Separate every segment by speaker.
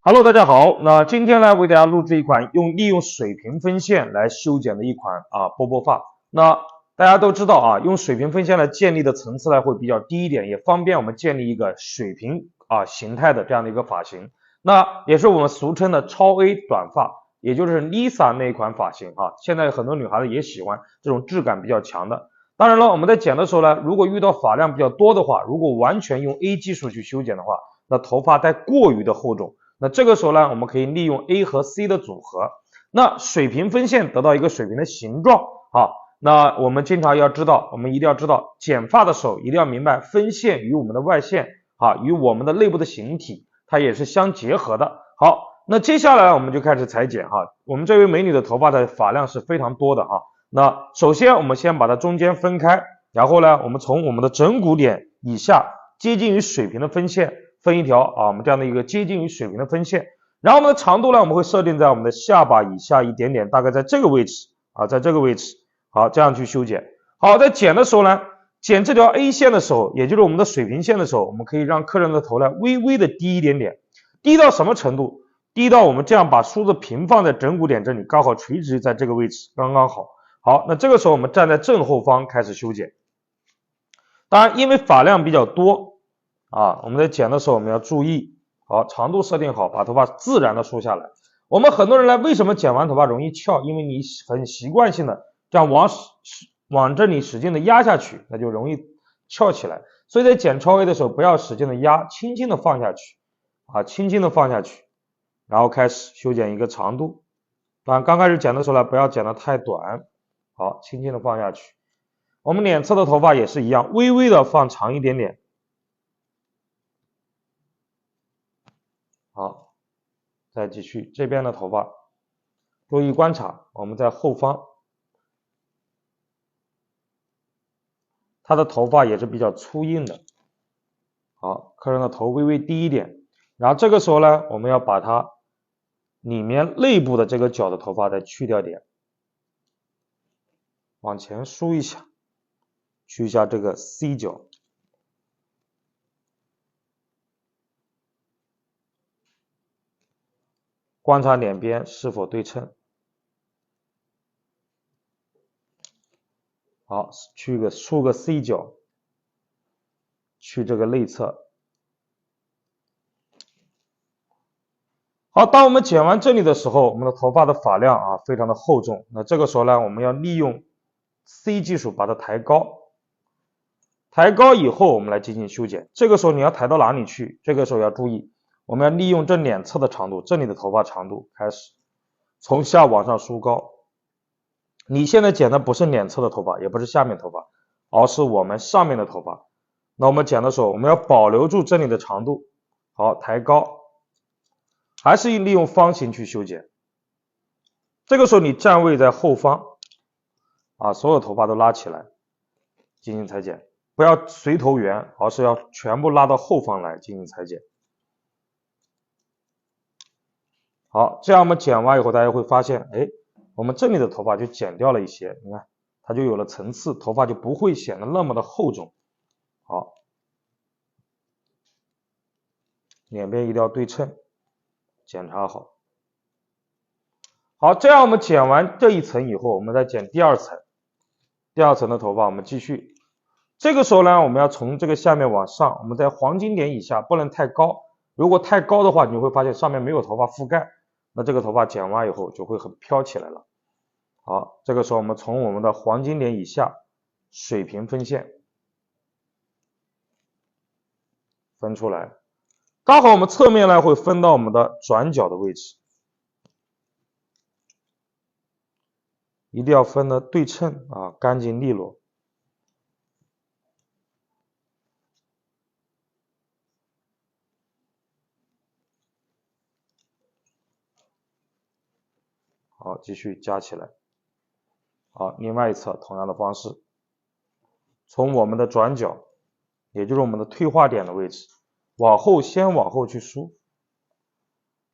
Speaker 1: Hello，大家好。那今天来为大家录制一款利用水平分线来修剪的一款波波发。那大家都知道用水平分线来建立的层次呢会比较低一点，也方便我们建立一个水平形态的这样的一个发型。那也是我们俗称的超 A 短发，也就是 Lisa 那一款发型现在很多女孩子也喜欢这种质感比较强的。当然了，我们在剪的时候呢，如果遇到发量比较多的话，如果完全用 A 技术去修剪的话，那头发带过于的厚重。那这个时候呢，我们可以利用 A 和 C 的组合，那水平分线得到一个水平的形状那我们经常要知道，我们一定要知道剪发的时候一定要明白分线与我们的外线与我们的内部的形体它也是相结合的。好，那接下来我们就开始裁剪我们这位美女的头发的发量是非常多的那首先我们先把它中间分开，然后呢我们从我们的枕骨点以下接近于水平的分线分一条我们这样的一个接近于水平的分线，然后我们的长度呢我们会设定在我们的下巴以下一点点，大概在这个位置在这个位置。好，这样去修剪。好，在剪的时候呢，剪这条 A 线的时候，也就是我们的水平线的时候，我们可以让客人的头呢微微的低一点点，低到什么程度？低到我们这样把梳子平放在枕骨点这里，刚好垂直在这个位置，刚刚好。好，那这个时候我们站在正后方开始修剪。当然因为发量比较多我们在剪的时候我们要注意，好，长度设定好，把头发自然的梳下来。我们很多人呢，为什么剪完头发容易翘？因为你很习惯性的这样往这里使劲的压下去，那就容易翘起来。所以在剪超 A 的时候，不要使劲的压，轻轻的放下去轻轻的放下去，然后开始修剪一个长度。当然刚开始剪的时候呢，不要剪得太短，好，轻轻的放下去。我们脸侧的头发也是一样，微微的放长一点点。好，再继续这边的头发，注意观察，我们在后方，他的头发也是比较粗硬的。好，客人的头微微低一点，然后这个时候呢，我们要把它里面内部的这个角的头发再去掉点，往前梳一下，去一下这个 C 角。观察两边是否对称。好，梳个 C 角，去这个内侧。好，当我们剪完这里的时候，我们的头发的发量非常的厚重。那这个时候呢，我们要利用 C 技术把它抬高。抬高以后，我们来进行修剪。这个时候你要抬到哪里去？这个时候要注意，我们要利用这两侧的长度，这里的头发长度开始从下往上梳高。你现在剪的不是两侧的头发，也不是下面头发，而是我们上面的头发。那我们剪的时候，我们要保留住这里的长度。好，抬高，还是利用方形去修剪。这个时候你站位在后方所有头发都拉起来进行裁剪，不要随头圆，而是要全部拉到后方来进行裁剪。好，这样我们剪完以后，大家会发现我们这里的头发就剪掉了一些，你看它就有了层次，头发就不会显得那么的厚重。好，两边一定要对称，检查好。好，这样我们剪完这一层以后，我们再剪第二层。第二层的头发我们继续。这个时候呢，我们要从这个下面往上，我们在黄金点以下，不能太高。如果太高的话，你会发现上面没有头发覆盖，那这个头发剪完以后就会很飘起来了。好，这个时候我们从我们的黄金点以下水平分线分出来，刚好我们侧面呢会分到我们的转角的位置，一定要分的对称干净利落。好，继续加起来。好，另外一侧同样的方式，从我们的转角，也就是我们的退化点的位置，先往后去梳。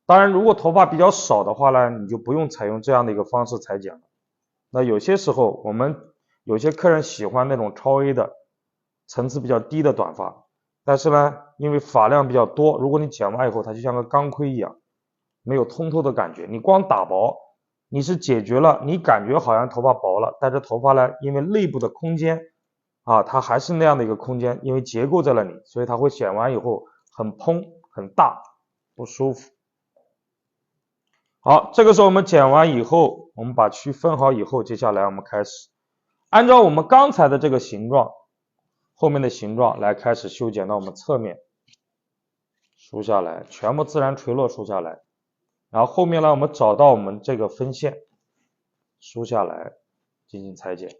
Speaker 1: 当然，如果头发比较少的话呢，你就不用采用这样的一个方式裁剪了。那有些时候，我们有些客人喜欢那种超 A 的层次比较低的短发，但是呢，因为发量比较多，如果你剪完以后，它就像个钢盔一样，没有通透的感觉。你光打薄，你是解决了你感觉好像头发薄了，但是头发呢，因为内部的空间它还是那样的一个空间，因为结构在那里，所以它会剪完以后很蓬很大，不舒服。好，这个时候我们剪完以后，我们把区分好以后，接下来我们开始按照我们刚才的这个形状，后面的形状来开始修剪到我们侧面，梳下来，全部自然垂落梳下来，然后后面呢，我们找到我们这个分线，梳下来进行裁剪。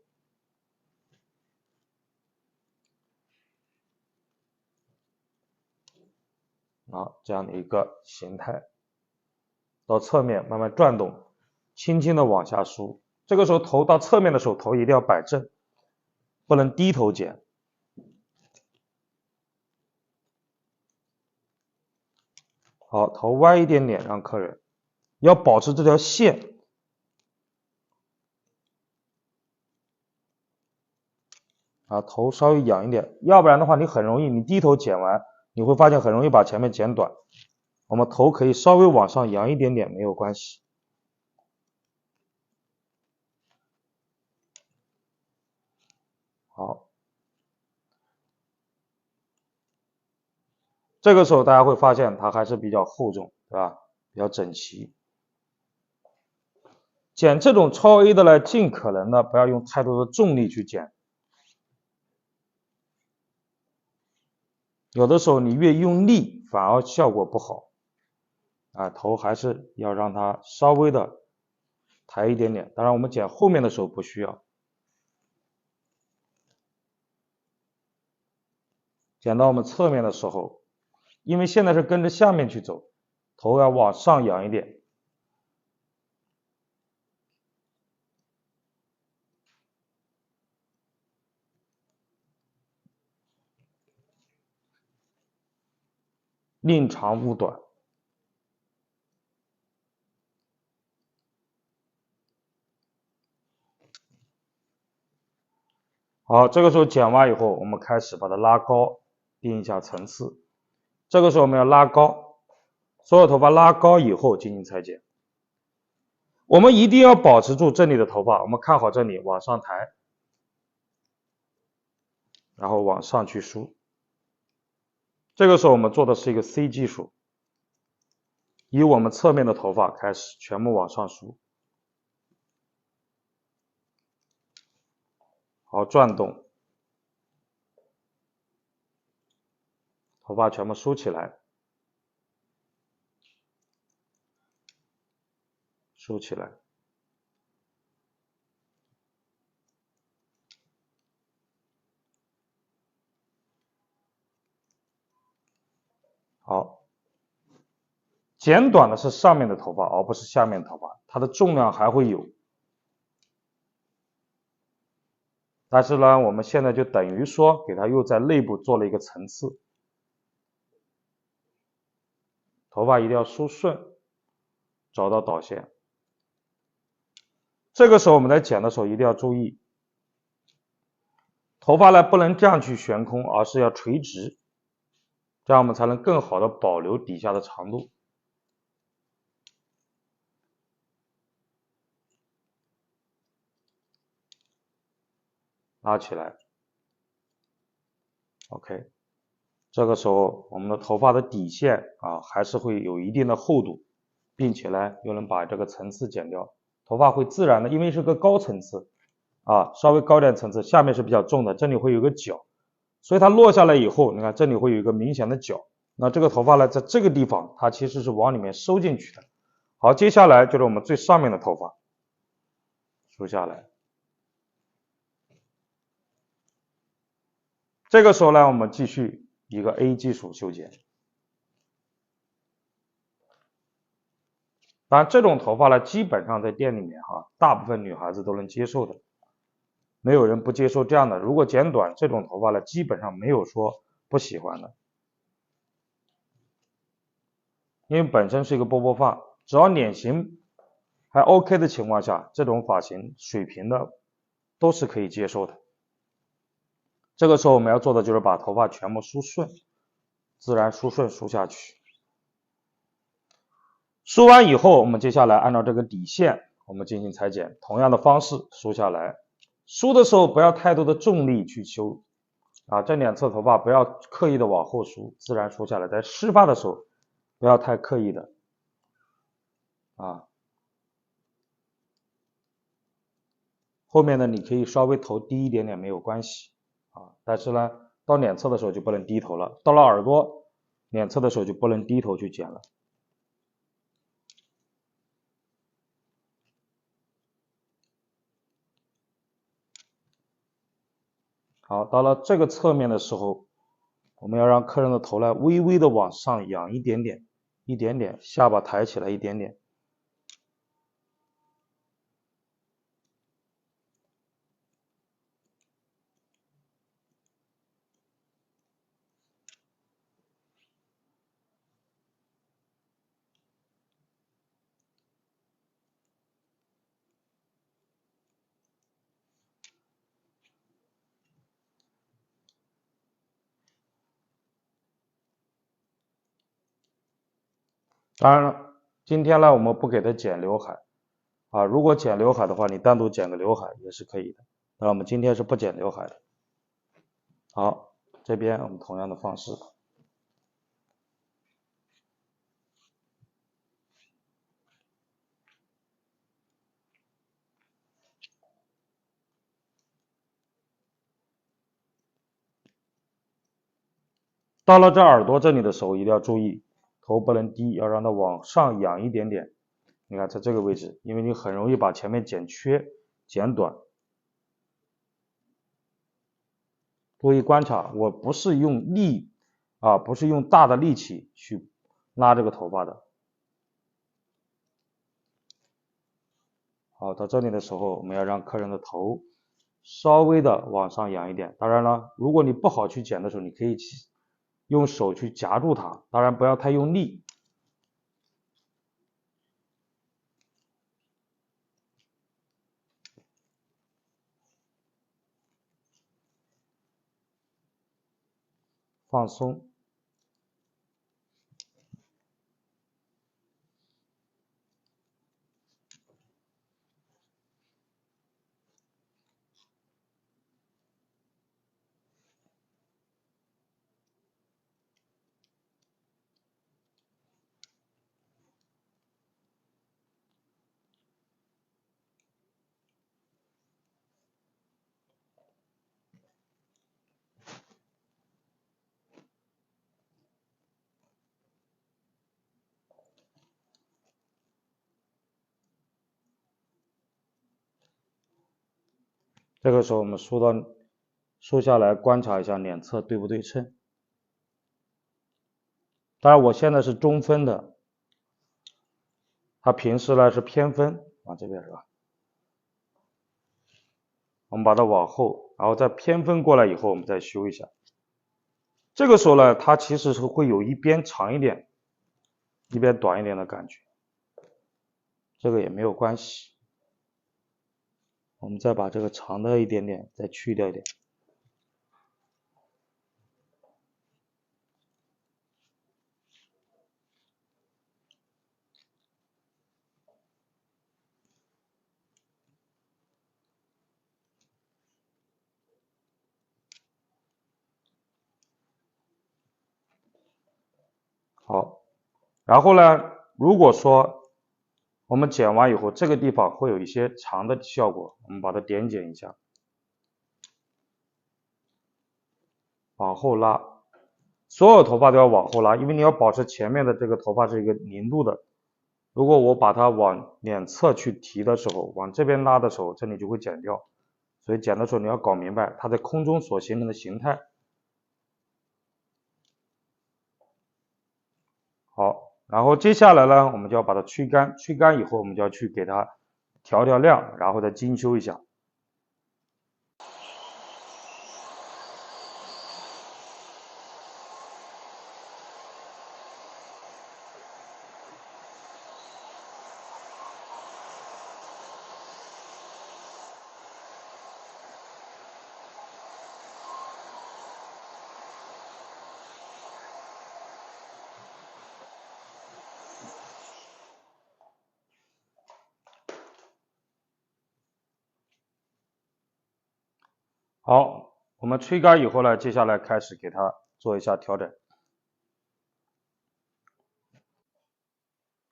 Speaker 1: 这样的一个形态，到侧面慢慢转动，轻轻的往下梳。这个时候头到侧面的时候，头一定要摆正，不能低头剪。好，头歪一点点，让客人要保持这条线。头稍微仰一点，要不然的话你很容易，你低头剪完，你会发现很容易把前面剪短。我们头可以稍微往上扬一点点，没有关系。好，这个时候大家会发现它还是比较厚重，对吧？比较整齐。剪这种超 A 的呢，尽可能的不要用太多的重力去剪。有的时候你越用力，反而效果不好。头还是要让它稍微的抬一点点。当然我们剪后面的时候不需要。剪到我们侧面的时候，因为现在是跟着下面去走，头要往上仰一点。宁长勿短。好，这个时候剪完以后，我们开始把它拉高，定一下层次。这个时候我们要拉高，所有头发拉高以后进行裁剪。我们一定要保持住这里的头发，我们看好这里，往上抬，然后往上去梳。这个时候我们做的是一个 C 技术，以我们侧面的头发开始全部往上梳。好，转动，头发全部梳起来，梳起来。好，剪短的是上面的头发，而不是下面的头发，它的重量还会有。但是呢，我们现在就等于说给它又在内部做了一个层次。头发一定要梳顺，找到导线。这个时候我们在剪的时候一定要注意，头发呢不能这样去悬空，而是要垂直，这样我们才能更好的保留底下的长度。拉起来 ，OK。这个时候我们的头发的底线还是会有一定的厚度，并且呢又能把这个层次剪掉，头发会自然的，因为是个高层次稍微高点层次，下面是比较重的，这里会有个角，所以它落下来以后，你看这里会有一个明显的角，那这个头发呢在这个地方它其实是往里面收进去的。好，接下来就是我们最上面的头发，梳下来。这个时候呢我们继续一个 A 技术修剪。当然这种头发呢基本上在店里面大部分女孩子都能接受的，没有人不接受这样的。如果剪短这种头发呢基本上没有说不喜欢的，因为本身是一个波波发，只要脸型还 OK 的情况下，这种发型水平的都是可以接受的。这个时候我们要做的就是把头发全部梳顺，自然梳顺梳下去。梳完以后，我们接下来按照这个底线，我们进行裁剪，同样的方式梳下来。梳的时候不要太多的重力去修啊，这两侧头发不要刻意的往后梳，自然梳下来。在湿发的时候，不要太刻意的啊。后面呢，你可以稍微头低一点点没有关系啊，但是呢，到脸侧的时候就不能低头了，到了耳朵脸侧的时候就不能低头去剪了。好，到了这个侧面的时候，我们要让客人的头呢微微的往上仰一点点，一点点，下巴抬起来一点点。当然了，今天呢我们不给他剪刘海啊，如果剪刘海的话，你单独剪个刘海也是可以的。那我们今天是不剪刘海的。好，这边我们同样的方式。到了这耳朵这里的时候，一定要注意头不能低，要让它往上仰一点点。你看在这个位置，因为你很容易把前面剪缺、剪短。注意观察，我不是用力啊，不是用大的力气去拉这个头发的。好，到这里的时候，我们要让客人的头稍微的往上仰一点。当然了，如果你不好去剪的时候，你可以用手去夹住它，当然不要太用力。放松。这个时候我们梳下来，观察一下脸侧对不对称。当然我现在是中分的，它平时呢是偏分，往这边是吧？我们把它往后，然后再偏分过来以后，我们再修一下。这个时候呢，它其实是会有一边长一点，一边短一点的感觉，这个也没有关系。我们再把这个长的一点点再去掉一点。好，然后呢，如果说我们剪完以后，这个地方会有一些长的效果，我们把它点剪一下，往后拉，所有头发都要往后拉，因为你要保持前面的这个头发是一个零度的。如果我把它往脸侧去提的时候，往这边拉的时候，这里就会剪掉。所以剪的时候你要搞明白它在空中所形成的形态。好，然后接下来呢，我们就要把它吹干，吹干以后，我们就要去给它调亮，然后再精修一下。好，我们吹干以后呢，接下来开始给它做一下调整。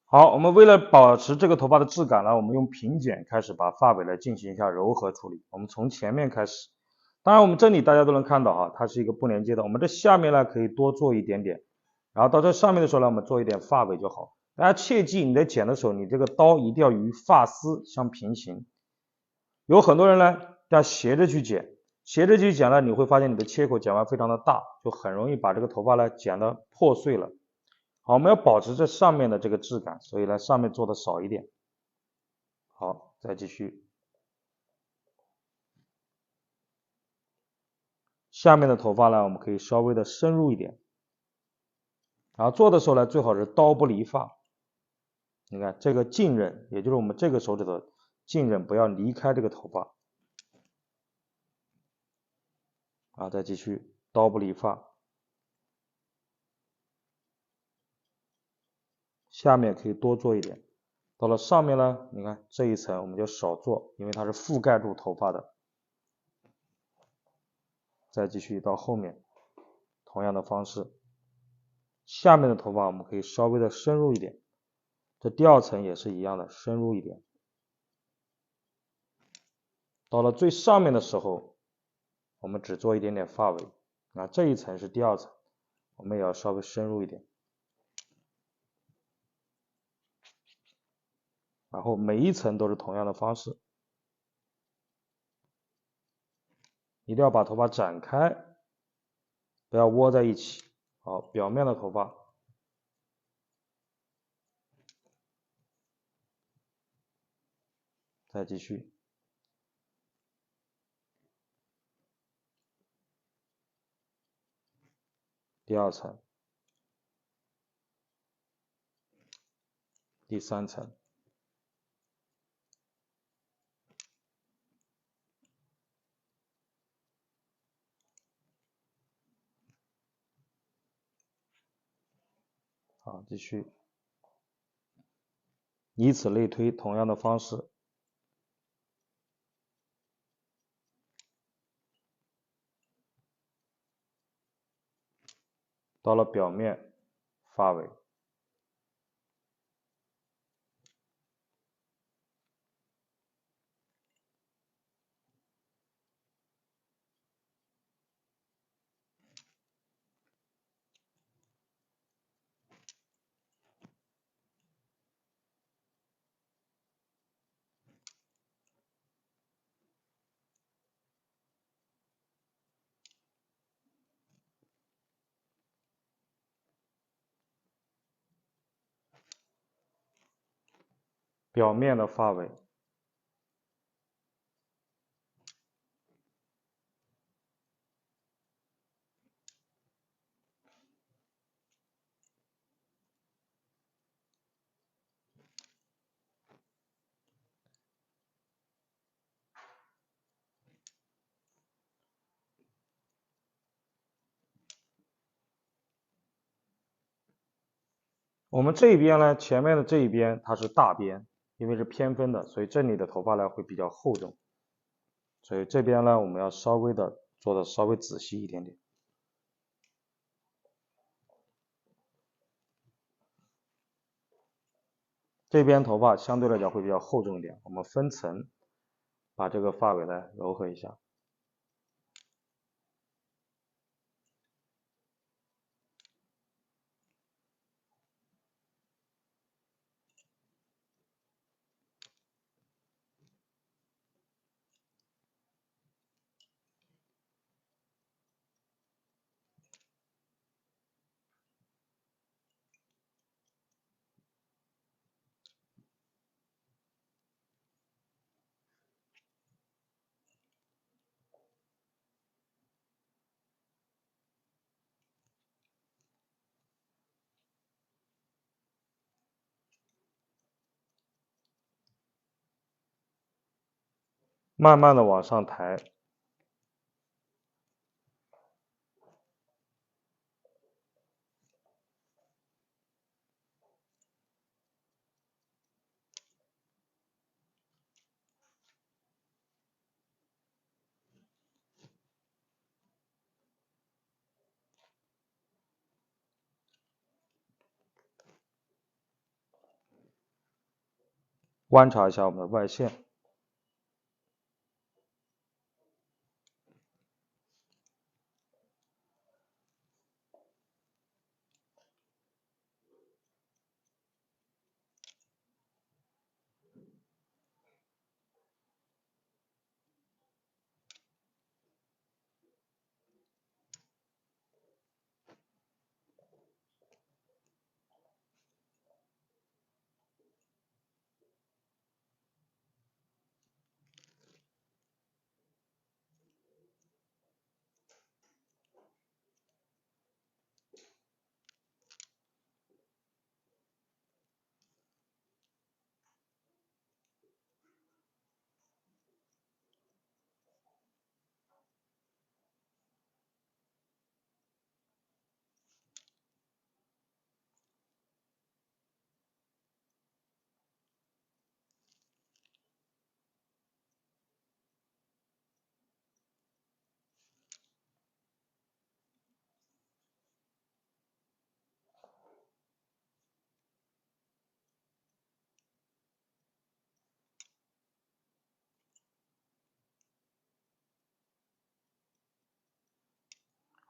Speaker 1: 好，我们为了保持这个头发的质感呢，我们用平剪开始把发尾来进行一下柔和处理。我们从前面开始，当然我们这里大家都能看到啊，它是一个不连接的。我们这下面呢可以多做一点点，然后到这上面的时候呢，我们做一点发尾就好。大家切记你在剪的时候，你这个刀一定要与发丝相平行。有很多人呢要斜着去剪，斜着去剪呢，你会发现你的切口剪完非常的大，就很容易把这个头发呢剪得破碎了。好，我们要保持这上面的这个质感，所以呢上面做的少一点。好，再继续。下面的头发呢，我们可以稍微的深入一点。然后做的时候呢，最好是刀不离发。你看这个浸刃，也就是我们这个手指的浸刃，不要离开这个头发。啊，再继续，刀不离发。下面可以多做一点。到了上面呢，你看这一层我们就少做，因为它是覆盖住头发的。再继续到后面，同样的方式，下面的头发我们可以稍微的深入一点，这第二层也是一样的，深入一点。到了最上面的时候，我们只做一点点发尾，那这一层是第二层，我们也要稍微深入一点。然后每一层都是同样的方式，一定要把头发展开，不要窝在一起。好，表面的头发，再继续。第二层，第三层。好，继续，以此类推，同样的方式。到了表面，发尾。表面的发尾。我们这边呢，前面的这一边它是大边，因为是偏分的，所以这里的头发呢会比较厚重，所以这边呢我们要稍微的做的稍微仔细一点点。这边头发相对来讲会比较厚重一点，我们分层把这个发尾呢柔和一下。慢慢的往上抬。观察一下我们的外线。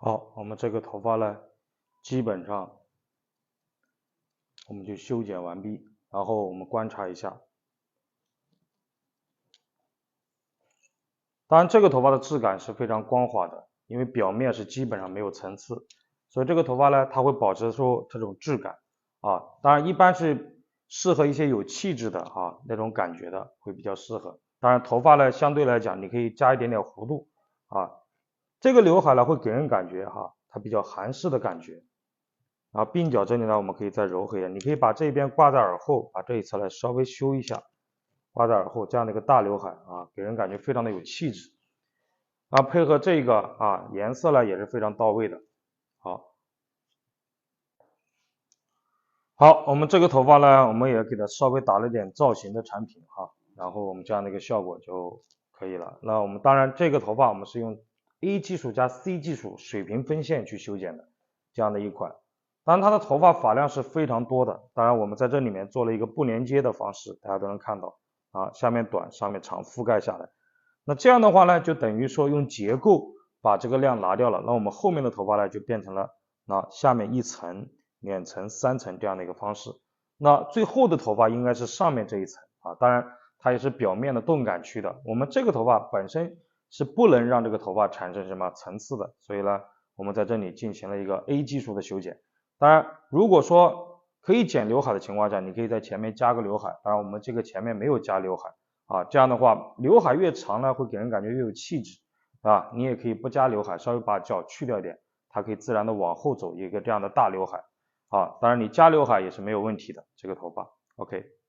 Speaker 1: 好，我们这个头发呢，基本上我们就修剪完毕，然后我们观察一下。当然，这个头发的质感是非常光滑的，因为表面是基本上没有层次，所以这个头发呢，它会保持出这种质感啊。当然，一般是适合一些有气质的那种感觉的会比较适合。当然，头发呢相对来讲，你可以加一点点弧度啊。这个刘海呢会给人感觉它比较韩式的感觉。然后鬓角这里呢，我们可以再柔和一点，你可以把这边挂在耳后，把这一侧来稍微修一下，挂在耳后，这样的一个大刘海给人感觉非常的有气质。啊，配合这个颜色呢也是非常到位的。好，我们这个头发呢，我们也给它稍微打了点造型的产品然后我们这样的一个效果就可以了。那我们当然这个头发我们是用 A 技术加 C 技术水平分线去修剪的这样的一款。当然它的头发发量是非常多的，当然我们在这里面做了一个不连接的方式，大家都能看到下面短上面长覆盖下来。那这样的话呢，就等于说用结构把这个量拿掉了，那我们后面的头发呢就变成了下面一层、2层、3层这样的一个方式。那最后的头发应该是上面这一层当然它也是表面的钝感区的。我们这个头发本身是不能让这个头发产生什么层次的，所以呢，我们在这里进行了一个 A 技术的修剪。当然，如果说可以剪刘海的情况下，你可以在前面加个刘海。当然，我们这个前面没有加刘海这样的话，刘海越长呢，会给人感觉越有气质你也可以不加刘海，稍微把角去掉一点，它可以自然的往后走，一个这样的大刘海当然你加刘海也是没有问题的，这个头发 OK。